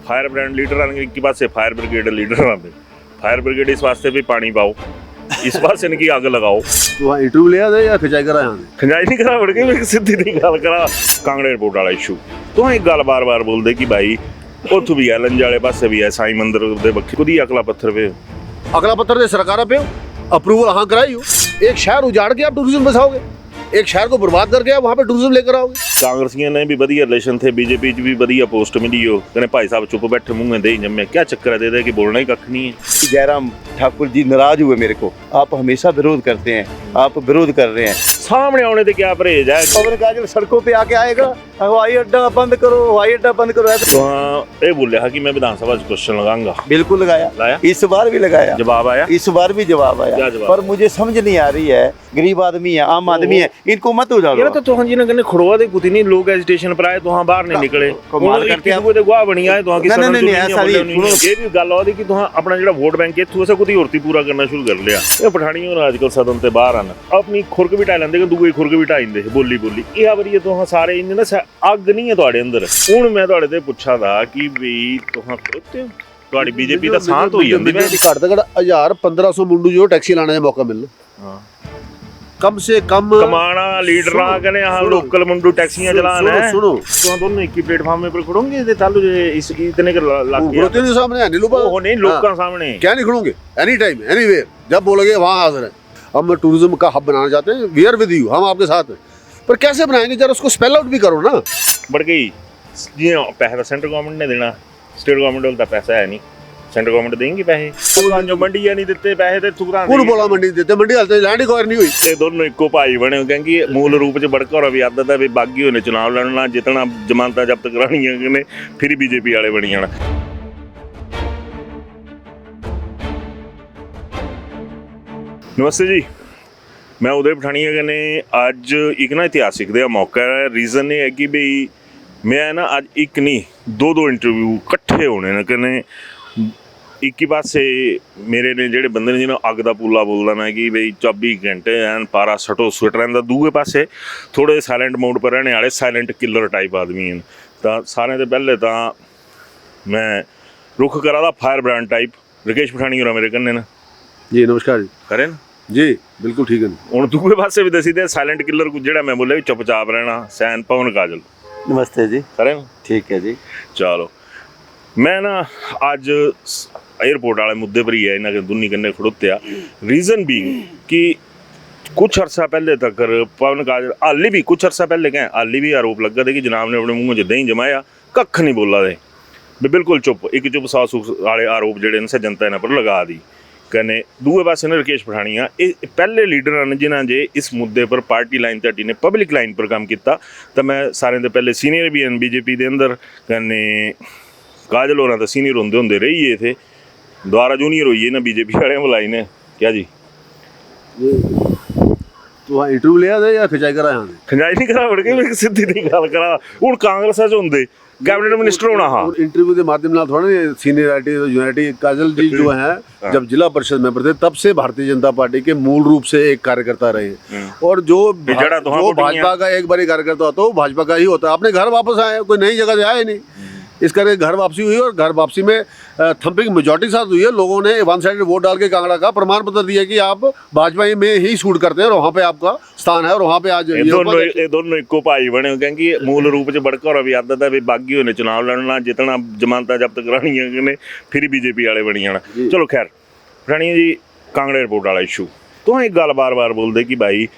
Fire brand leader आने के पास से फायर ब्रिगेड लीडर आते फायर ब्रिगेड इस वास्ते भी पानी पाओ इस पास इनकी आग लगाओ वहाँ इंटरव्यू लिया था या खिंचाई करा यहाँ खंजाई नहीं करा बड़ के सीधी नहीं गल करा कांगड़ा एयरपोर्ट वाला इशू तो एक गल बार बार बोलते कि भाई उत्थों भी है लंज वाले पासे भी है साई मंदिर दे बक्खी खुद ही अगला पत्थर पे अगला पत्थर दे सरकार पे अप्रूवल हाँ कराई हो। एक शहर उजाड़ के आप टूरिज्म बसाओगे, एक शहर को बर्बाद करके आप वहाँ पे टूरिज्म लेकर आओगे। कांग्रेसियों ने भी वधिया रिलेशन थे, बीजेपी च भी वधिया पोस्ट मिली हो कहने भाई साहब चुप बैठे मुंह में दे ही जमे क्या चक्कर है दे कि बोलना ही कख नहीं है। जयराम ठाकुर जी नाराज हुए मेरे को, आप हमेशा विरोध करते हैं, आप विरोध कर रहे हैं। सामने आने से क्या परहेज है। पवन काजल सड़कों पे आके आएगा हवाई अड्डा बंद करो, हवाई अड्डा बंद करो ऐसे। तो हाँ ये बोले कि मैं विधानसभा क्वेश्चन लगाऊंगा, बिल्कुल लगाया, लाया इस बार भी लगाया, जवाब आया, इस बार भी जवाब आया, पर मुझे समझ नहीं आ रही है, गरीब आदमी है, आम आदमी है, इनको मत उजाड़ो। यार तो जी ने कहने खड़वा दे कुछ नहीं लोग एजिटेशन पर आए तो वहां बाहर नहीं निकले कमाल करके आप कोई गवाह बनी आए तो वहां की नहीं नहीं ऐसा नहीं ये भी गल होदी कि तुहां अपना जेड़ा वोट बैंक इथों से कुछ होरती पूरा करना शुरू कर लिया। ये पठानियों ने आजकल सदन ते बाहर आना अपनी खुरक भी ढा लेंदे कि दूई खुरक भी ढाई देंदे बोली बोली ये बारी तुहां सारे इंज ना अग नहीं है तुहाडे अंदर। हुण मैं तुहाडे ते पुछा दा कि भी तुहां खड़ोते हो तुहाडी बीजेपी दा शांत होई जांदी मैं घट तो घट 1000-1500 मुंडू जो टैक्सी लाने का मौका मिलना। हां कम से कम कमाना लीडर कहने हाँ लोकल मुंडू टैक्सियां चलाना है। सुनो तो दोनों एक ही प्लेटफार्म पर खड़ोंगे ते तालू इस इतने के लाके खड़ोते नहीं सामने है नीलू वो नहीं लोगों सामने क्या नहीं खड़ोगे एनी टाइम एनीवेयर जब बोलोगे वहाँ हाजिर है। हम टूरिज्म का हब बनाना चाहते हैं, वी आर विद यू, हम आपके साथ हैं, पर कैसे बनाएंगे जरा उसको स्पेल आउट भी करो ना। बढ़ गई जी पैसा सेंट्रल गवर्नमेंट ने देना, स्टेट गवर्नमेंट वाला पैसा है नहीं, सेंट्रल गवर्नमेंट देंगी पैसे जो मंडी नहीं देते पैसे ते तुकरा कौन बोला मंडी देते, मंडी हालते लैंड एक्वायर नहीं हुई। ते दोनों इक्को भाई बने क्योंकि मूल रूप च बड़का और भी आदत है भी बागी होने चुनाव लड़ना जितना जमानत जब्त करानी है फिर बीजेपी वाले बनी जाना। नमस्ते जी, मैं उदय पठानिया कन्नै अज एक ना इतिहासिक दे मौका है। रीजन ये है कि भाई मैं ना अज एक नहीं दो इंटरव्यू कट्ठे होने ने कन्नै एक ही पासे मेरे ने जेडे बंदे ने जिन्होंने अग का पुला बोलदा मैं कि भाई 24 घंटे एन पारा सटो सुट रहा, दूए पासे थोड़े साइलेंट मोड पर रहने वाले साइलेंट किलर टाइप आदमी हैं। तो सारे तो पहले तो मैं रुख करा दा fire brand type Rakesh Pathani हो मेरे कन्ने ना जी नमस्कार जी करें जी बिल्कुल ठीक है। हूँ दूए पासे भी दसी दे साइलेंट किलर को जेड़ा मैं बोलिया चुपचाप रहना सैन पवन काजल नमस्ते जी करें ठीक है जी। चलो मैं ना अज एयरपोर्ट वाले मुद्दे पर ही है इन्होंने दुनी कन्ने खड़ोत्या। रीजन भी कि कुछ अरसा पहले तक पवन काजल हाली भी कुछ अरसा पहले कहें हाली भी आरोप लगा दे कि जनाब ने अपने मुँह च दही जमाया कख नहीं बोला दे बिल्कुल चुप एक चुप सास वाले आरोप जोड़े ने जनता इन्होंने पर लगा दी कहने दूए पासे ने राकेश पठानिया पहले लीडर ने जिन्हें जे इस मुद्दे पर पार्टी लाइन ते हटी ने पब्लिक लाइन पर काम किया। तो मैं सारे तो पहले सीनियर भी हैं बीजेपी के अंदर कहने काजल होना तो सीनियर होंदे होंदे रही है थे दोबारा जूनियर हुई है ना बीजेपी वाले बुलाई ने क्या जी तो वहाँ इंटरव्यू लिया था या खिंचाई करा यहाँ खंजाई नहीं करा बड़ के सीधी नहीं गल करा हूँ कांग्रेस होंदे कैबिनेट मिनिस्टर होना। हाँ इंटरव्यू के माध्यम नाल थोड़ा सीनियरिटी यूनिटी काजल जी जो हैं जब जिला परिषद मेंबर थे तब से भारतीय जनता पार्टी के मूल रूप से एक कार्यकर्ता रहे हैं और जो भाजपा का एक बार कार्यकर्ता होता है वो भाजपा का ही होता है। अपने घर वापस आए, कोई नई जगह से आए नहीं, इस करके घर वापसी हुई और घर वापसी में थम्पिंग मेजॉरिटी साथ हुई है। लोगों ने वन साइडेड वोट डाल के कांगड़ा का प्रमाण पत्र दिया कि आप भाजपा में ही सूट करते हैं और वहाँ पे आपका स्थान है और वहाँ पे आज दोनों इक्को भाई बने क्योंकि मूल रूप से बड़का और भी आदत है भी बागी होने चुनाव लड़ना जितना जमानत जब्त करानी है फिर बीजेपी वाले बनी जाना। चलो खैर पठानिया जी कांगड़ा एयरपोर्ट वाला इशू तो एक गल बार बार बोलते कि भाई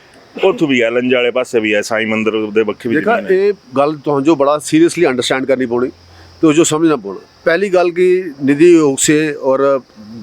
उत्थों भी है लंज वाले पासे भी है साई मंदिर दे बक्खी भी देखा ये गल तो जो बड़ा सीरियसली अंडरस्टैंड करनी पौनी तो जो समझना पौना। पहली गल की निधि आयोग से और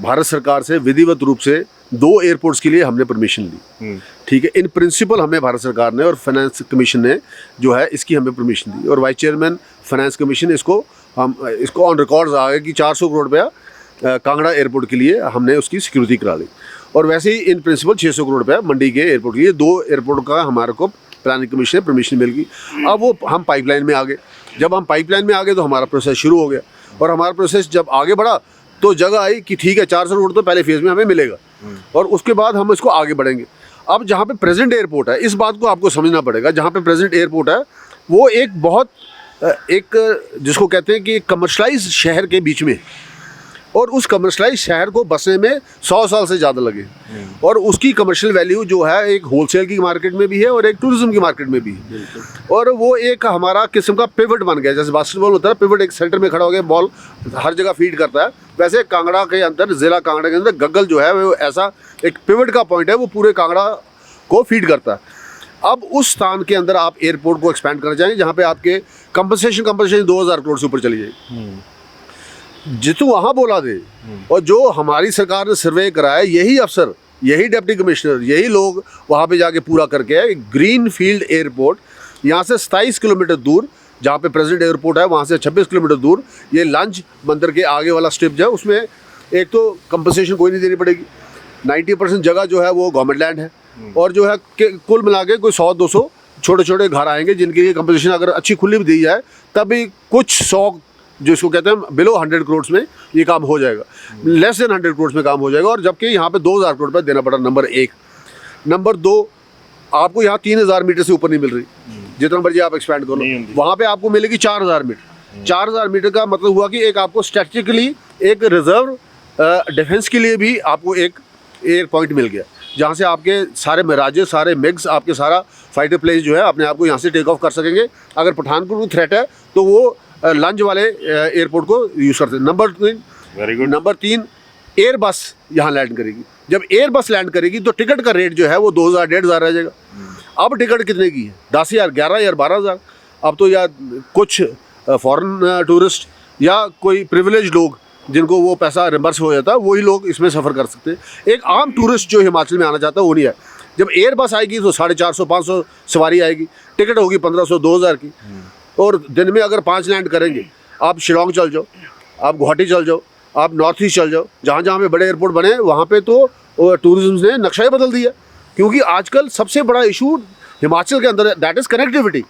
भारत सरकार से विधिवत रूप से 2 एयरपोर्ट्स के लिए हमने परमिशन ली, ठीक है। इन प्रिंसिपल हमें भारत सरकार ने और फाइनेंस कमीशन ने जो है इसकी हमें परमिशन दी और वाइस चेयरमैन फाइनेंस कमीशन इसको ऑन रिकॉर्ड्स आ गए कि 400 करोड़ रुपया कांगड़ा एयरपोर्ट के लिए हमने उसकी सिक्योरिटी करा ली और वैसे ही इन प्रिंसिपल 600 करोड़ रुपया मंडी के एयरपोर्ट के लिए 2 एयरपोर्ट का हमारे को प्लानिंग कमीशन से परमिशन मिल गई। अब वो हम पाइपलाइन में आ गए, जब हम पाइपलाइन में आ गए तो हमारा प्रोसेस शुरू हो गया और हमारा प्रोसेस जब आगे बढ़ा तो जगह आई कि ठीक है 400 करोड़ तो पहले फेज़ में हमें मिलेगा और उसके बाद हम इसको आगे बढ़ेंगे। अब जहाँ पे प्रेजेंट एयरपोर्ट है इस बात को आपको समझना पड़ेगा, जहाँ पे प्रेजेंट एयरपोर्ट है वो एक बहुत एक जिसको कहते हैं कि कमर्शलाइज शहर के बीच में, और उस कमर्शलाइज शहर को बसने में 100 साल से ज़्यादा लगे, और उसकी कमर्शियल वैल्यू जो है एक होलसेल की मार्केट में भी है और एक टूरिज्म की मार्केट में भी है, और वो एक हमारा किस्म का पिवट बन गया। जैसे बास्केटबॉल होता है पिवट, एक सेंटर में खड़ा हो गया, बॉल हर जगह फीड करता है, वैसे कांगड़ा के अंदर, ज़िला कांगड़ा के अंदर गग्गल जो है वो ऐसा एक पिवट का पॉइंट है, वो पूरे कांगड़ा को फीड करता है। अब उस स्थान के अंदर आप एयरपोर्ट को एक्सपेंड करना चाहेंगे जहाँ पे आपके कंपनसेशन 2000 करोड़ से ऊपर चली जाएगी, जितू वहाँ बोला दे। और जो हमारी सरकार ने सर्वे कराया, यही अफसर, यही डिप्टी कमिश्नर, यही लोग वहाँ पे जाके पूरा करके आए। ग्रीन फील्ड एयरपोर्ट यहाँ से 27 किलोमीटर दूर, जहाँ पे प्रेजेंट एयरपोर्ट है वहाँ से 26 किलोमीटर दूर, ये लंच बंदर के आगे वाला स्ट्रिप जो है उसमें एक तो कंपनसेशन कोई नहीं देनी पड़ेगी, 90% जगह जो है वो गवर्नमेंट लैंड है, और जो है कुल मिला के कोई 100-200 छोटे छोटे घर आएंगे जिनके लिए कंपनसेशन अगर अच्छी खुली भी दी जाए तब भी कुछ 100, जो इसको कहते हैं बिलो 100 करोड़ में ये काम हो जाएगा, लेस देन 100 करोड़ में काम हो जाएगा। और जबकि यहाँ पे 2000 करोड़ रुपये देना पड़ा, नंबर 1। नंबर 2, आपको यहाँ 3000 मीटर से ऊपर नहीं मिल रही, जितना मर्जी आप एक्सपेंड करो, वहाँ पे आपको मिलेगी 4000 मीटर। 4000 मीटर का मतलब हुआ कि एक आपको स्ट्रेटेजिकली एक रिजर्व डिफेंस के लिए भी आपको एक एयर पॉइंट मिल गया, जहाँ से आपके सारे मिराजे, सारे मिग्स, आपके सारा फाइटर प्लेन जो है अपने आप को यहाँ से टेक ऑफ कर सकेंगे। अगर पठानकोट को थ्रेट है तो वो लंच वाले एयरपोर्ट को यूज़ करते हैं। Number 3, very good. Number 3, air बस यहाँ लैंड करेगी। जब एयर बस लैंड करेगी तो टिकट का रेट जो है वो 2000-1500 रह जाएगा। अब टिकट कितने की है? 10,000, 11,000, 12,000। अब तो या कुछ फॉरेन टूरिस्ट या कोई प्रिविलेज लोग जिनको वो पैसा रिम्बर्स हो जाता है, वही लोग इसमें सफ़र कर सकते हैं। एक आम टूरिस्ट जो हिमाचल में आना चाहता है वो नहीं है। जब एयर बस आएगी तो 450-500 सवारी आएगी, टिकट होगी 1500-2000 की, और दिन में अगर 5 लैंड करेंगे, आप शिलोंग चल जाओ, आप गुवाहाटी चल जाओ, आप नॉर्थ ईस्ट चल जाओ, जहाँ जहाँ पे बड़े एयरपोर्ट बने हैं वहाँ पे तो टूरिज्म ने नक्शा ही बदल दिया। क्योंकि आजकल सबसे बड़ा इशू हिमाचल के अंदर दैट इज़ कनेक्टिविटी।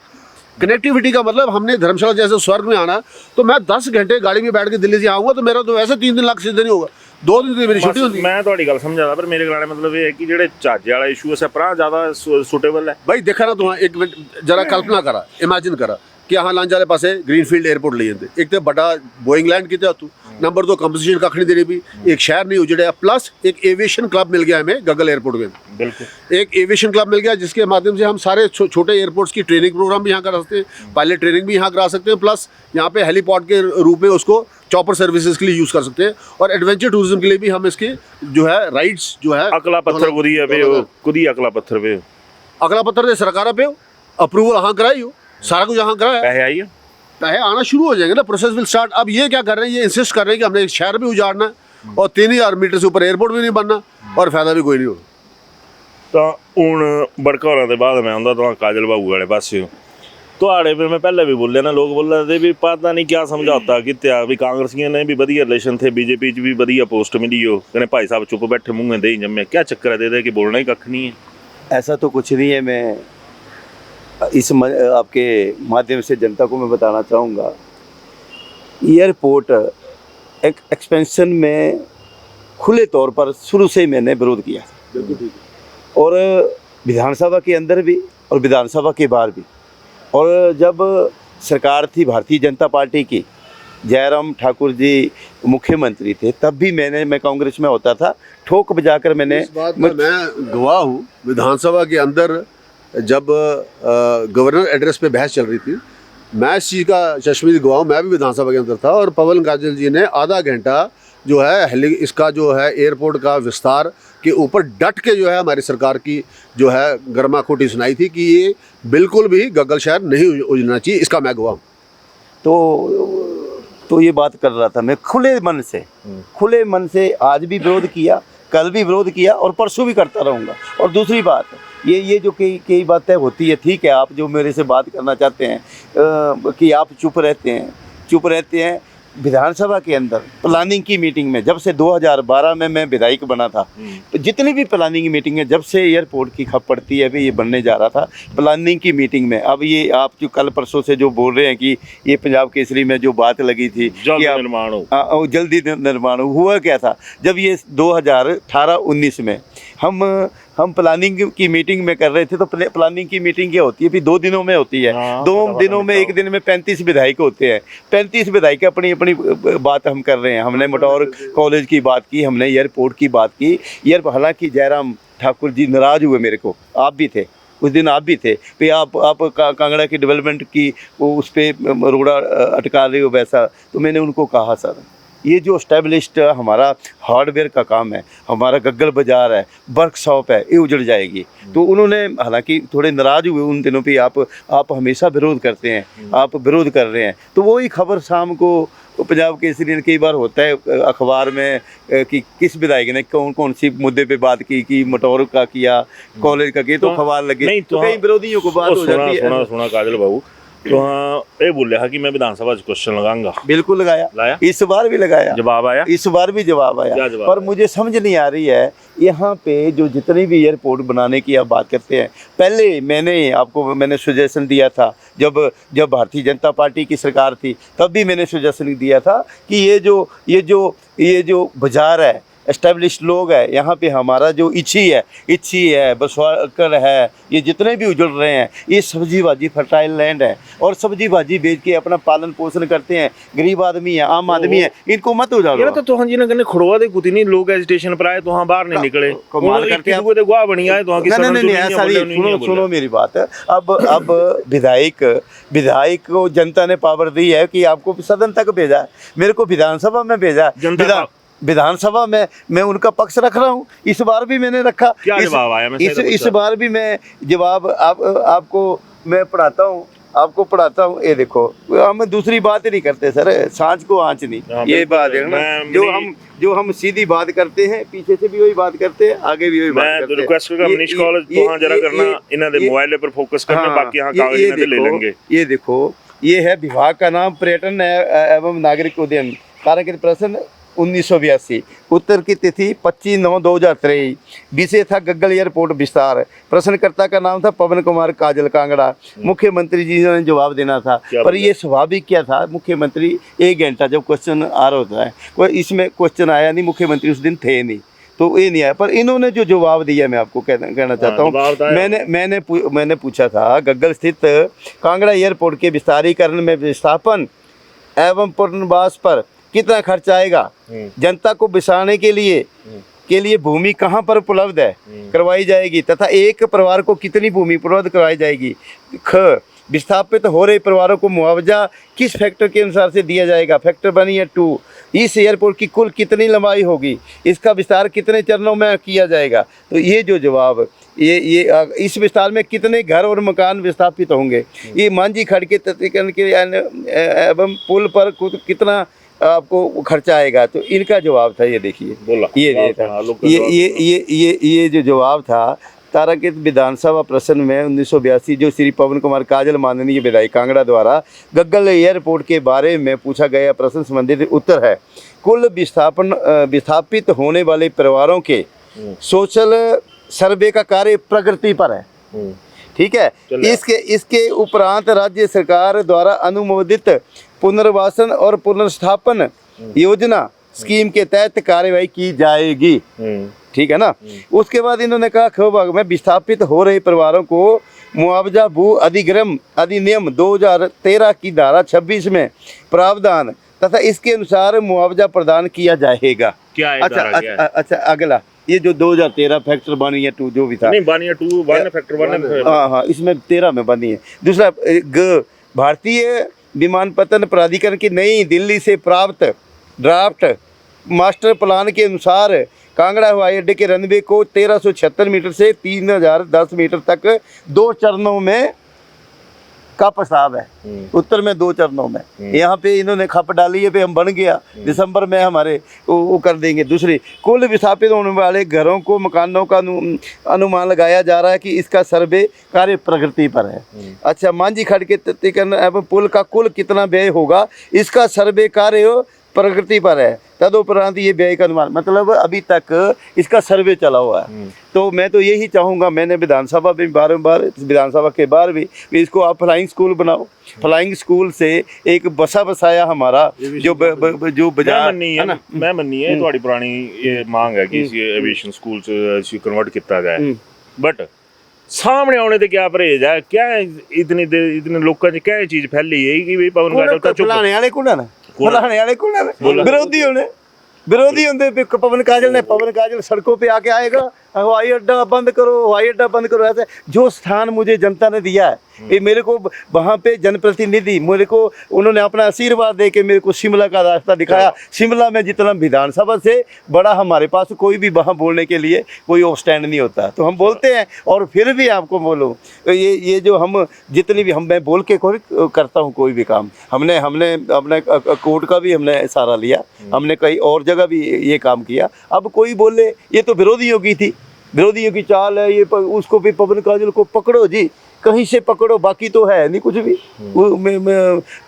कनेक्टिविटी का मतलब हमने धर्मशाला जैसे स्वर्ग में आना, तो मैं 10 घंटे गाड़ी में बैठ के दिल्ली से आऊँगा तो मेरा तो वैसे 3 दिन लाख सीधे नहीं होगा, 2 दिन की मेरी छुट्टी होती है। मैं ਤੁਹਾਡੀ ਗੱਲ ਸਮਝਾਦਾ, ਪਰ ਮੇਰੇ ਕਹਿਣ ਦਾ ਮਤਲਬ ਇਹ ਹੈ ਕਿ ਜਿਹੜੇ ਚਾਜੇ ਵਾਲਾ ਇਸ਼ੂ ਹੈ ਸਪਰਾ ਜ਼ਿਆਦਾ ਸੁਟੇਬਲ ਹੈ। भाई देखा ना तुम्हें, एक मिनट जरा कल्पना करा, इमेजिन करा कि यहाँ लंच वाले पासे ग्रीनफील्ड एयरपोर्ट ले जाते, एक तो बड़ा बोइंग लैंड कितने तू, नंबर 2 कंपनसेशन कख नहीं देनी भी, एक शहर नहीं उजड़े, प्लस एक एविएशन क्लब मिल गया हमें गग्गल एयरपोर्ट में। बिल्कुल, एक एविएशन क्लब मिल गया जिसके माध्यम से हम सारे छोटे एयरपोर्ट्स की ट्रेनिंग प्रोग्राम भी यहाँ करा सकते हैं, पायलट ट्रेनिंग भी यहाँ करा सकते हैं, प्लस यहाँ पे हेलीपॉड के रूप में उसको चॉपर सर्विसेज के लिए यूज़ कर सकते हैं, और एडवेंचर टूरिज्म के लिए भी हम इसके जो है राइड्स जो है अकला पत्थर कुदी है वे, कुदी अकला पत्थर वे, अगला पत्थर दे सरकार पे अप्रूवल हाँ कराई हो, सारा कुछ यहाँ कराया, पैसे आई है, पैसे आना शुरू हो जाएंगे ना, प्रोसेस विल स्टार्ट। अब ये क्या कर रहे हैं, ये इंसिस्ट कर रहे हैं कि हमने एक शहर भी उजाड़ना है और 3000 मीटर से ऊपर एयरपोर्ट भी नहीं बनना, और फायदा भी कोई नहीं होगा। ਤਾਂ ਹੁਣ ਬੜਕਾ ਹੋਰਾਂ ਦੇ ਬਾਅਦ ਮੈਂ ਆਉਂਦਾ ਤਾਂ ਕਾਜਲ ਬਾਬੂ ਵਾਲੇ ਪਾਸਿਓ ਤੁਹਾਡੇ ਫਿਰ ਮੈਂ ਪਹਿਲੇ ਵੀ ਬੋਲਿਆ ਨਾ, ਲੋਕ ਬੋਲ ਰਹੇ ਵੀ ਪਤਾ नहीं क्या समझौता कित्या भी, कांग्रेसियों ने भी बढ़िया रिलेशन थे, बीजेपी च भी बढ़िया पोस्ट मिली हो, कहने भाई साहब चुप बैठे मुँह में दे ही जमे, क्या चक्कर है दे कि बोलना ही कख नहीं है। ऐसा तो कुछ नहीं है। मैं इस आपके माध्यम से जनता को मैं बताना चाहूँगा, एयरपोर्ट एक एक्सपेंशन में खुले तौर पर शुरू से ही मैंने विरोध किया, और विधानसभा के अंदर भी और विधानसभा के बाहर भी। और जब सरकार थी भारतीय जनता पार्टी की, जयराम ठाकुर जी मुख्यमंत्री थे, तब भी मैं कांग्रेस में होता था, ठोक बजाकर मैंने इस बात में मैं गवाह हूँ। विधानसभा के अंदर जब गवर्नर एड्रेस पे बहस चल रही थी, मैं इस चीज़ का चश्मदीद गवाह हूँ। मैं भी विधानसभा के अंदर था, और पवन काजल जी ने आधा घंटा जो है इसका जो है एयरपोर्ट का विस्तार के ऊपर डट के जो है हमारी सरकार की जो है गर्माखोटी सुनाई थी कि ये बिल्कुल भी गग्गल शहर नहीं उजड़ना चाहिए, इसका मैं गवाह हूँ। तो ये बात कर रहा था मैं खुले मन से आज भी विरोध किया, कल भी विरोध किया, और परसों भी करता रहूँगा। और दूसरी बात, ये जो कई बातें होती है, ठीक है, आप जो मेरे से बात करना चाहते हैं कि आप चुप रहते हैं। विधानसभा के अंदर प्लानिंग की मीटिंग में, जब से 2012 में मैं विधायक बना था, तो जितनी भी प्लानिंग की मीटिंग है, जब से एयरपोर्ट की खप पड़ती है, अभी ये बनने जा रहा था प्लानिंग की मीटिंग में। अब ये आप जो कल परसों से जो बोल रहे हैं कि ये पंजाब केसरी में जो बात लगी थी कि जल्दी निर्माण हुआ, क्या था, जब ये 2018-19 में हम हम प्लानिंग की मीटिंग में कर रहे थे, तो प्लानिंग की मीटिंग क्या होती है, फिर 2 दिनों में होती है। हाँ, 2 दिनों में, एक दिन में 35 विधायक होते हैं। 35 विधायक अपनी अपनी बात हम कर रहे हैं। हमने मटौर कॉलेज की बात की, हमने एयरपोर्ट की बात की। हालांकि जयराम ठाकुर जी नाराज हुए मेरे को, आप भी थे उस दिन, आप भी थे कि आप कांगड़ा की डेवलपमेंट की वो उस पर रोड़ा अटका रहे हो वैसा। तो मैंने उनको कहा सर, ये जो एस्टेब्लिश्ड हमारा हार्डवेयर का काम है, हमारा गग्गल बाज़ार है, वर्कशॉप है, ये उजड़ जाएगी। तो उन्होंने हालांकि थोड़े नाराज़ हुए उन दिनों पे, आप हमेशा विरोध करते हैं, आप विरोध कर रहे हैं। तो वही खबर शाम को पंजाब केसरी ने कई बार होता है अखबार में कि किस विधायक ने कौन कौन सी मुद्दे पे बात की, कि मटौर का किया, कॉलेज का किया, तो अखबार लगे। नहीं तो कई विरोधियों को बात हो जाती है। सुना काजल बाबू, तो हाँ ये बोल रहा कि मैं विधानसभा च क्वेश्चन लगाऊंगा। बिल्कुल लगाया, लाया? इस बार भी लगाया, जवाब आया? इस बार भी जवाब आया। क्या जवाब पर आया? मुझे समझ नहीं आ रही है यहाँ पे जो जितनी भी एयरपोर्ट बनाने की आप बात करते हैं, पहले मैंने सजेशन दिया था, जब भारतीय जनता पार्टी की सरकार थी तब भी मैंने सजेशन दिया था कि ये जो बाजार है, एस्टेब्लिश्ड लोग है, यहाँ पे हमारा जो इच्छी है, बसवाकर है, ये जितने भी उजड़ रहे हैं, ये सब्जी भाजी फर्टाइल लैंड है, और सब्जी भाजी बेच के अपना पालन पोषण करते हैं। गरीब आदमी है, आम आदमी है, इनको मत उजाड़ो। यार तो हाँ जी ने खड़वा दे कुछ नहीं, लोग एजिटेशन पर आए तो हाँ बाहर नहीं निकले, कमाल करते हैं। गुआ बनी आए तो हाँ की नहीं ऐसा नहीं, सुनो मेरी बात। अब विधायक को जनता ने पावर दी है कि आपको सदन तक भेजा है, मेरे को विधानसभा में भेजा है। विधानसभा में मैं उनका पक्ष रख रहा हूँ, इस बार भी मैंने रखा। क्या जवाब आया? मैं इस बार भी मैं जवाब आपको मैं आपको पढ़ाता हूँ। ये देखो, हम दूसरी बात ही नहीं करते सर, सांझ को आँच नहीं, ये बात है ना। जो हम सीधी बात करते हैं, पीछे से भी वही बात करते हैं, आगे भी वही बात करते हैं। रिक्वेस्ट करूंगा मनीष कॉलेज तो हाँ जरा करना, इन्हां दे मोबाइल पर फोकस करना, बाकी हाँ कागज इन्हां दे ले लेंगे। ये देखो, ये है विभाग का नाम पर्यटन एवं नागरिक उद्यन, कारागिर प्रश्न 1982, उत्तर की तिथि 25/9/2023, विषय था गग्गल एयरपोर्ट विस्तार, प्रश्नकर्ता का नाम था पवन कुमार काजल कांगड़ा, मुख्यमंत्री जी ने जवाब देना था। पर ये स्वाभाविक क्या था, मुख्यमंत्री 1 घंटा जब क्वेश्चन आ रहा होता है, कोई इसमें क्वेश्चन आया नहीं, मुख्यमंत्री उस दिन थे नहीं, तो ये नहीं आया। पर इन्होंने जो जवाब दिया मैं आपको कहना चाहता हूँ। मैंने पूछा था गग्गल स्थित कांगड़ा एयरपोर्ट के विस्तारीकरण में विस्थापन एवं पुनर्वास पर कितना खर्च आएगा, जनता को बसाने के लिए भूमि कहाँ पर उपलब्ध है करवाई जाएगी, तथा एक परिवार को कितनी भूमि उपलब्ध करवाई जाएगी। ख, विस्थापित हो रहे परिवारों को मुआवजा किस फैक्टर के अनुसार से दिया जाएगा, फैक्टर 1 या 2। इस एयरपोर्ट की कुल कितनी लंबाई होगी, इसका विस्तार कितने चरणों में किया जाएगा। तो ये जो जवाब, ये इस विस्तार में कितने घर और मकान विस्थापित होंगे, ये मांझी खड़ के तत्कीकरण के एवं पुल पर कितना आपको खर्चा आएगा। तो इनका जवाब था, ये देखिए, ये जो जवाब था ताराकित विधानसभा प्रश्न में 1982 जो श्री पवन कुमार काजल माननीय विधायक कांगड़ा द्वारा गग्गल एयरपोर्ट के बारे में पूछा गया प्रश्न संबंधित उत्तर है। कुल विस्थापित होने वाले परिवारों के सोशल सर्वे का कार्य प्रगति पर है, ठीक है। इसके उपरांत राज्य सरकार द्वारा अनुमोदित पुनर्वासन और पुनर्स्थापन योजना स्कीम के तहत कार्यवाही की जाएगी, ठीक है ना। उसके बाद इन्होंने कहा खभाग में विस्थापित हो रहे परिवारों को मुआवजा भू अधिनियम 2013 की धारा 26 में प्रावधान तथा इसके अनुसार मुआवजा प्रदान किया जाएगा। क्या है? अच्छा अगला ये जो 2013 फैक्टर 1 या 2 जो भी था, नहीं 1 या 2 1 फैक्टर 1 हाँ इसमें 13 में बनी है। दूसरा भारतीय विमानपत्तन प्राधिकरण की नई दिल्ली से प्राप्त ड्राफ्ट मास्टर प्लान के अनुसार कांगड़ा हवाई अड्डे के रनवे को 1376 मीटर से 3010 मीटर तक 2 चरणों में का प्रस्ताव है। उत्तर में 2 चरणों में, यहाँ पे इन्होंने खप डाली है, पे हम बन गया दिसंबर में हमारे वो कर देंगे। दूसरी, कुल विस्थापित होने वाले घरों को मकानों का अनुमान लगाया जा रहा है कि इसका सर्वे कार्य प्रगति पर है। अच्छा, मांझी खड़ के तत्कीकरण एवं पुल का कुल कितना व्यय होगा, इसका सर्वे कार्य प्रकृति पर है, तदुपरांत ये व्यय का अनुमान, मतलब अभी तक इसका सर्वे चला हुआ है। तो मैं तो यही चाहूँगा, मैंने विधानसभा में बारंबार, विधानसभा के बाहर भी इसको आप फ्लाइंग स्कूल बनाओ। फ्लाइंग स्कूल से एक बसा बसाया हमारा जो जो बाजार है ना, मैं मन्नी है ਤੁਹਾਡੀ ਪੁਰਾਣੀ ਇਹ ਮੰਗ ਹੈ ਕਿ ਇਸ ਐਵੀਏਸ਼ਨ ਸਕੂਲ ਚ ਅਸੀਂ ਕਨਵਰਟ ਕੀਤਾ ਜਾਏ, ਬਟ ਸਾਹਮਣੇ ਆਉਣੇ ਤੇ ਕਿਆ ਪਰਹੇਜ ਹੈ, ਕਿਆ ਇਤਨੇ ਲੋਕਾਂ 'ਚ ਕਿਆ ਇਹ ਚੀਜ਼ ਫੈਲੀ ਹੈ ਕਿ ਵੀ ਪਵਨ ਕਾਜਲ ਤਾਂ ਚੁੱਪ फलाने वाले कौन है ना, फलाने वाले कौन है ना, विरोधी होंगे पवन काजल सड़कों पे आके आएगा, हवाई अड्डा बंद करो, ऐसे जो स्थान मुझे जनता ने दिया है, ये मेरे को वहाँ पे जनप्रतिनिधि मेरे को उन्होंने अपना आशीर्वाद दे के मेरे को शिमला का रास्ता दिखाया। शिमला में जितना विधानसभा से बड़ा हमारे पास कोई भी वहाँ बोलने के लिए कोई स्टैंड नहीं होता, तो हम बोलते हैं। और फिर भी आपको बोलूँ, ये जो हम जितनी भी मैं बोल के कोई करता हूँ कोई भी काम, हमने अपने कोर्ट का भी हमने सहारा लिया, हमने कई और जगह भी ये काम किया। अब कोई बोले ये तो विरोधियों की थी, विरोधियों की चाल है, ये उसको भी पवन काजल को पकड़ो जी, कहीं से पकड़ो, बाकी तो है नहीं कुछ भी।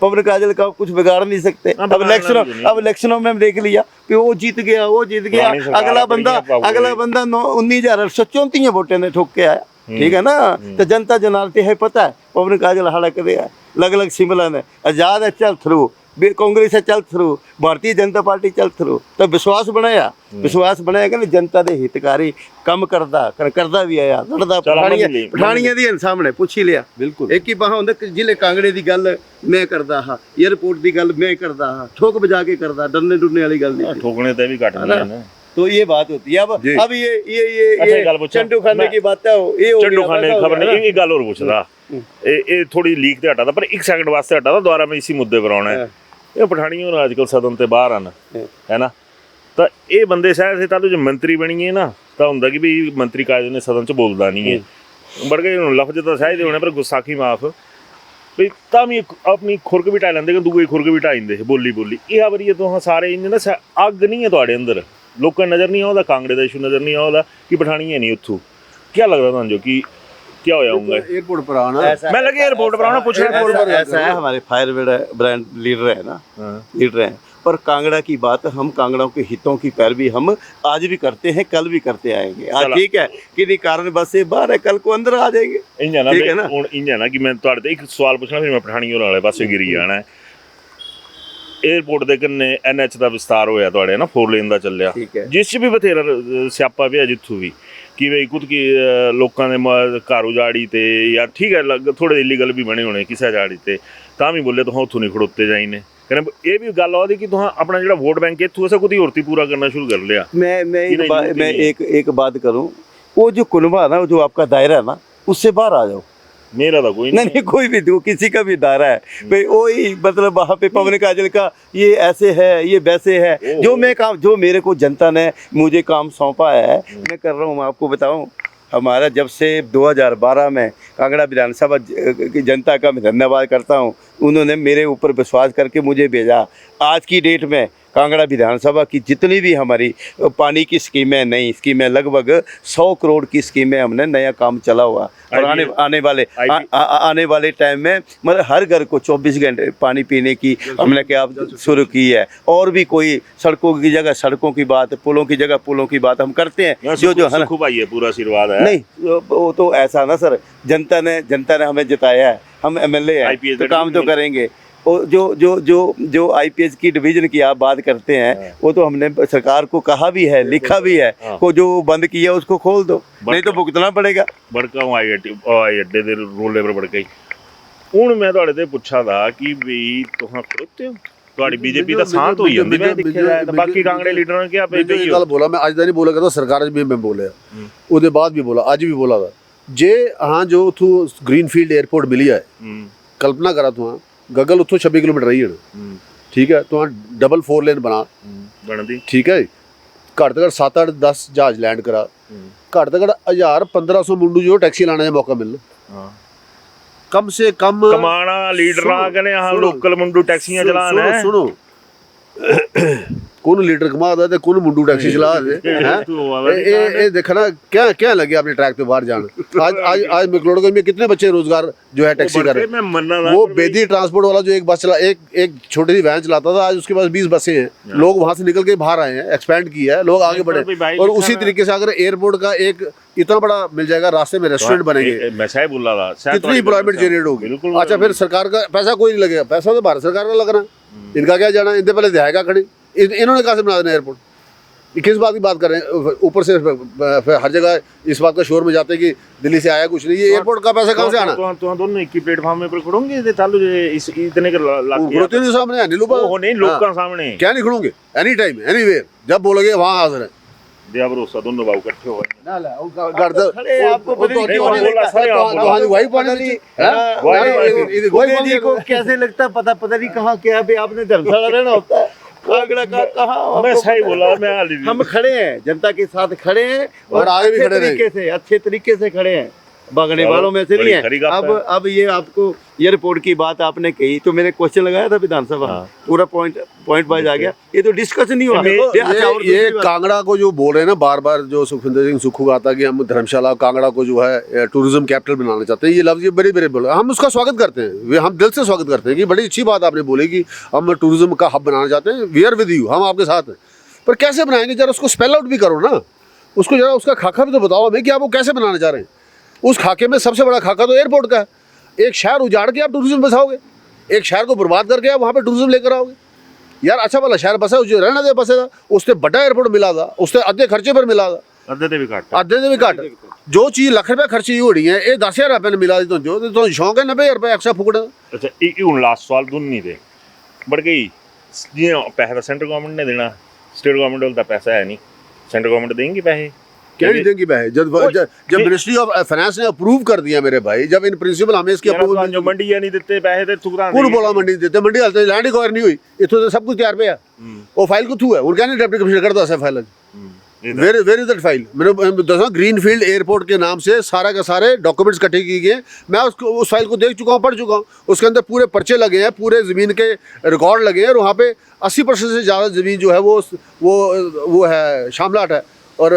पवन काजल का कुछ बिगाड़ नहीं सकते। अब इलेक्शनों में देख लिया कि वो जीत गया, अगला बंदा 19,834 वोटें ने ठोक के आया, ठीक है ना। तो जनता जनालते है पता है, पवन काजल हाड़ा कर दिया, अलग शिमला ने आजाद है चल थ्रू, कांग्रेस है चल थ्रू, भारतीय जनता पार्टी चल थ्रू, तो विश्वास बनाया कि जनता दे हितकारी ਕੰਮ ਕਰਦਾ ਵੀ ਆਇਆ, ਲੜਦਾ ਪਠਾਣੀਆਂ ਦੀ ਸਾਹਮਣੇ ਪੁੱਛ ਹੀ ਲਿਆ। ਬਿਲਕੁਲ ਇੱਕ ਹੀ ਬਾਹਾਂ ਹੁੰਦਾ ਜ਼ਿਲ੍ਹੇ ਕਾਂਗੜੇ ਦੀ ਗੱਲ ਮੈਂ ਕਰਦਾ ਹਾਂ, 에어ਪੋਰਟ ਦੀ ਗੱਲ मैं करदा हाँ, ठोक बजा के करदा, डरने डुरने वाली गल नहीं, ठोकने ते भी घट नहीं है ना। तो ये बात होती है। अब ये चंडू खाने की बात है, ये चंडू खाने की खबर नहीं, ये गल और पूछदा, ये थोड़ी लीक ते हटादा, पर एक सेकंड वास्ते हटादा, दोबारा मैं इसी मुद्दे पर आना है। ਇਹ ਪਠਾਣੀਆਂ ਨੂੰ ਅੱਜਕੱਲ ਸਦਨ ਤੇ ਬਾਹਰ ਹਨ, ਹੈ ਨਾ, ਤਾਂ ਇਹ ਬੰਦੇ ਸ਼ਾਇਦ ਤਾਂ ਜੋ ਮੰਤਰੀ ਬਣੀਏ ਨਾ, ਤਾਂ ਹੁੰਦਾ ਕਿ ਵੀ ਮੰਤਰੀ ਕਾਜਲ ਨੇ ਸਦਨ 'ਚ ਬੋਲਦਾ ਨਹੀਂ ਹੈ, ਬੜ ਕੇ ਲਫ਼ਜ਼ ਤਾਂ ਸ਼ਾਇਦ ਹੋਣੇ, ਪਰ ਗੁੱਸਾਖੀ ਮਾਫ ਵੀ ਤਾਂ ਵੀ ਆਪਣੀ ਖੁਰਕ ਵੀ ਢਾ ਲੈਂਦੇ ਕਿ ਦੂਏ ਖੁਰਕ ਵੀ ਢਾ ਦਿੰਦੇ ਬੋਲੀ ਇਹ ਆ ਵਾਰੀ ਤੋਂ ਸਾਰੇ ਇੰਜ ਨਾ ਅੱਗ ਨਹੀਂ ਹੈ ਤੁਹਾਡੇ ਅੰਦਰ, ਲੋਕਾਂ ਨੂੰ ਨਜ਼ਰ ਨਹੀਂ ਆਉਂਦਾ, ਕਾਂਗੜੇ ਦਾ ਇਸ਼ੂ नजर नहीं आਉਂਦਾ कि ਪਠਾਣੀਆਂ ਨਹੀਂ ਉੱਥੋਂ। क्या लग रहा था जो कि क्या हो जाऊंगा एयरपोर्ट पर आना, मैं लगे एयरपोर्ट पर आना, पूछ रहे ऐसा है, हमारे फायर ब्रांड लीडर है ना, लीडर हैं, पर कांगड़ा की बात, हम कांगड़ा के हितों की पैरवी हम आज भी करते हैं, कल भी करते आएंगे। आज ठीक है किसी कारण बस से बाहर है, कल को अंदर आ जाएंगे, ठीक है ना। इंज है ना कि मैं तुहाडे ते एक सवाल पूछना, फिर मैं पठानी वाले पासे गिरी जाना है। एयरपोर्ट के कन्ने NH का विस्तार होया तुहाडे ना, 4 लेन का चलिया, जिस भी बथेरा स्यापा पिया जित्थों भी कि बई खुद की लोगों ने घर उजाड़ी ते, या ठीक है थोड़े इलीगल भी बने होने किसी जाड़ी ते, तां भी बोले तुहां उत्थों नहीं खड़ोते जाई ने, कहने ये भी गल आदी कि तुहां अपना जिहड़ा वोट बैंक इत्थों असां खुद ही होरती पूरा करना शुरू कर लिया। मैं एक बात करूं, वो जो कुनबा ना, जो आपका दायरा है ना, उससे बाहर आ जाओ। मेरा तो कोई नहीं, कोई भी दो, किसी का भी दायरा है भाई, वही मतलब वहाँ पे पवन काजल का ये ऐसे है, ये वैसे है, जो मैं काम, जो मेरे को जनता ने मुझे काम सौंपा है मैं कर रहा हूँ। मैं आपको बताऊँ, हमारा जब से 2012 में कांगड़ा विधानसभा की जनता का मैं धन्यवाद करता हूँ, उन्होंने मेरे ऊपर विश्वास करके मुझे भेजा। आज की डेट में कांगड़ा विधानसभा की जितनी भी हमारी पानी की स्कीमें, नई स्कीमें, लगभग 100 करोड़ की स्कीमें हमने नया काम चला हुआ, और आने वाले टाइम में मतलब हर घर को 24 घंटे पानी पीने की हमने क्या शुरू की है। और भी कोई सड़कों की जगह सड़कों की बात, पुलों की जगह पुलों की बात हम करते हैं, जो है पूरा आशीर्वाद है। नहीं वो तो ऐसा ना सर, जनता ने हमें जिताया है, हम MLA हैं तो काम तो करेंगे। और जो IPS की डिवीजन की आप बात करते हैं, वो तो हमने सरकार को कहा भी है, लिखा भी है, को जो बंद किया उसको खोल दो, नहीं तो भुगतना पड़ेगा। बड़का हवाई अड्डे दे रोले पर बड़का ही हूँ मैं तुहाडे ते पुछा था कि भी तुहां खड़ोते हो, तुहाडी बीजेपी दा सांत होई जंदी, मैं दिक्खे जाए तो बाकी कांगड़े लीडरां ने क्या पे गल बोला, मैं अज दा नहीं बोला करदा, सरकार भी मैं बोलिया, ਉਹਦੇ ਬਾਅਦ भी बोला, अज भी बोला था, जे हाँ जो उथों ग्रीनफील्ड एयरपोर्ट मिली है, कल्पना करा तू गगल उतो 26 किलोमीटर रही है, ठीक है, तो डबल 4 लेन बना, ठीक है, घट तो घट 7-8-10 जहाज लैंड करा, घट तो घट 1000-1500 मुंडू जो टैक्सी लाने का मौका मिलना, कम से कम कमाना लीडर कने लोकल मुंडू टैक्सियां चलाना है। सुनो कौन लीटर कमा दे ते कौन मुंडू टैक्सी चला दे हैं ये देखना क्या क्या लगे अपने ट्रैक पे बाहर जाना। आज मैक्लोडगंज में कितने बच्चे रोजगार जो है टैक्सी कर रहे हैं। वो बेदी ट्रांसपोर्ट वाला जो एक बस चला एक छोटी सी वैन चलाता था, आज उसके पास 20 बसें हैं। लोग वहां से निकल के बाहर आए हैं, एक्सपैंड किया है, लोग आगे बढ़े। और उसी तरीके से अगर एयरपोर्ट का एक इतना बड़ा मिल जाएगा, रास्ते में रेस्टोरेंट बनेंगे, मैं साहब बोल रहा था कितनी एम्प्लॉयमेंट जनरेट होगी। अच्छा फिर सरकार का पैसा कोई नहीं लगेगा, पैसा तो भारत सरकार का लगना, इनका क्या जाना, इनसे पहले दिखाएगा खड़ी। इन्होंने कहा से बना देना एयरपोर्ट, किस बात की बात कर रहे हैं। ऊपर से हर जगह इस बात का शोर में जाते हैं कि दिल्ली से आया कुछ नहीं, ये एयरपोर्ट का पैसा कहाँ से आना। तो दोनों एक ही प्लेटफॉर्म में पर खड़ोगे ते तालू इस इतने के खड़ोते नहीं सामने नीलूपा वो नहीं लोग का सामने क्या नहीं खड़ोगे, एनी टाइम एनीवेयर, जब बोलोगे वहाँ हाजिर है। दिया भरोसा दोनों बाबू इकट्ठे हो कैसे लगता है पता नहीं कहाँ क्या आपने धर्मशाला रहना होता है। मैं सही बोला, मैं हम खड़े हैं, जनता के साथ खड़े हैं और आगे भी खड़े रहेंगे, अच्छे तरीके से खड़े हैं, भागने वालों में से नहीं है। अब ये आपको एयरपोर्ट की बात आपने कही तो मैंने क्वेश्चन लगाया था विधानसभा, पूरा पॉइंट वाइज आ गया। ये तो डिस्कशन नहीं हुआ। ये कांगड़ा को जो बोल रहे हैं ना बार बार, जो सुखविंदर सिंह सुक्खू का आता कि हम धर्मशाला कांगड़ा को जो है टूरिज्म कैपिटल बनाना चाहते हैं, ये लफ्ज ये बड़े बड़े बोले, हम उसका स्वागत करते हैं, हम दिल से स्वागत करते हैं कि बड़ी अच्छी बात आपने बोली कि हम टूरिज्म का हब बनाना चाहते हैं। वी आर विद यू, हम आपके साथ हैं, पर कैसे बनाएंगे जरा उसको स्पेल आउट भी करो ना, उसको जरा उसका खाका भी तो बताओ हमें कि आप वो कैसे बनाना चाह रहे हैं। उस खाके में सबसे बड़ा खाका तो एयरपोर्ट का है। एक शहर उजाड़ के आप टूरिज्म बसाओगे, एक शहर को बर्बाद करके आप वहाँ पे टूरिज्म लेकर आओगे। यार अच्छा वाला शहर बसा, जो रहना दे बसेगा, उससे बड़ा एयरपोर्ट मिला था, उससे आधे खर्चे पर मिला था, आधे भी काट जो चीज़ लाख रुपये खर्ची हो रही है ये 10,000 रुपये ने मिला दी। तो शौक है 90,000 रुपये एक्स्ट्रा फुकड़। अच्छा हूँ लास्ट सवाल दोनों दे बढ़ गई जी, पैसा सेंट्रल गवर्नमेंट ने देना, स्टेट गवर्नमेंट वाला पैसा है नहीं, सेंट्रल गवर्नमेंट देंगी पैसे क्या नहीं देंगी पैसे। जब मिनिस्ट्री ऑफ फाइनेंस ने अप्रूव कर दिया मेरे भाई, जब इन प्रिंसिपल हमें इसकी अप्रूवल जो मंडी नहीं देते पैसे ते थुकरा कौन बोला मंडी देते, मंडी हालत लैंड एक्वायर नहीं हुई, इथों तो सब कुछ तैयार पे है। वो फाइल को थू है उनका नहीं डिप्टी कमिश्नर करता है file. Where is that file. मैंने दसा ग्रीनफील्ड एयरपोर्ट के नाम से सारा का सारे डॉक्यूमेंट्स इकट्ठे किए गए, मैं उस फाइल को देख चुका हूँ, पढ़ चुका हूँ। उसके अंदर पूरे पर्चे लगे हैं, पूरे ज़मीन के रिकॉर्ड लगे हैं, और वहाँ पे 80% से ज़्यादा ज़मीन जो है वो है शामलाट है और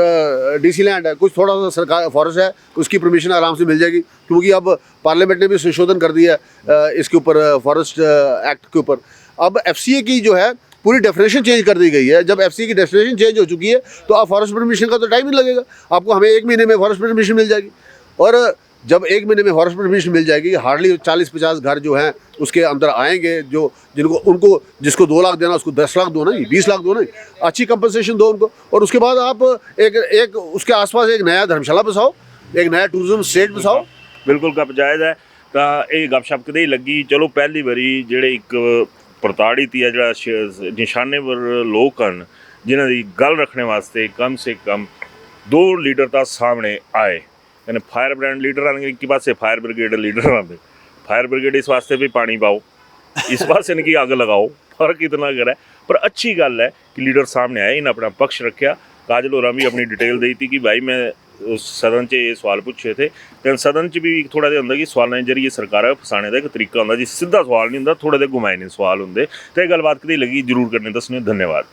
डीसी लैंड है। कुछ थोड़ा सा सरकार फॉरेस्ट है, उसकी परमिशन आराम से मिल जाएगी, क्योंकि अब पार्लियामेंट ने भी संशोधन कर दिया है इसके ऊपर, फॉरेस्ट एक्ट के ऊपर। अब FCA की जो है पूरी डेफिनेशन चेंज कर दी गई है। जब FCA की डेफिनेशन चेंज हो चुकी है तो अब फॉरेस्ट परमिशन का तो टाइम ही लगेगा आपको, हमें 1 महीने में फॉरेस्ट परमिशन मिल जाएगी। और जब 1 महीने में फॉरेस्ट परमिशन मिल जाएगी, हार्डली 40-50 घर जो हैं उसके अंदर आएंगे, जिनको जिसको 2 लाख देना उसको 10 लाख दो नहीं, 20 लाख दो नहीं, अच्छी कंपनसेशन दो उनको। और उसके बाद आप एक उसके आसपास एक नया धर्मशाला बसाओ, एक नया टूरिज्म स्टेट बसाओ। बिल्कुल गप जायज़ है। तो ये गपशप कदे लगी, चलो पहली बारी जेड़े एक प्रताड़ित या जो निशानेवर लोग हैं जिन्हों की गल रखने वास्ते कम से कम 2 लीडर तो सामने आए। यानी फायर ब्रांड लीडर आने एक पास फायर ब्रिगेड लीडर आते, फायर ब्रिगेड इस वास्ते भी पानी पाओ, इस पास इनकी अग लगाओ, फर्क इतना कर है। पर अच्छी गल है कि लीडर सामने आए, इन्हें अपना पक्ष रखा। काजल होरां भी अपनी डिटेल दी थी कि भाई मैं उस सदन च ये सवाल पूछे थे, तो सदन च भी थोड़ा जिहा होंदा कि सवालों के जरिए सरकार फसाने का एक तरीका होंदा जी, सीधा सवाल नहीं होंदा, थोड़े दे घुमाए ने सवाल होंदे। तो यह गलबात कदी लगी जरूर करने दसने, धन्यवाद।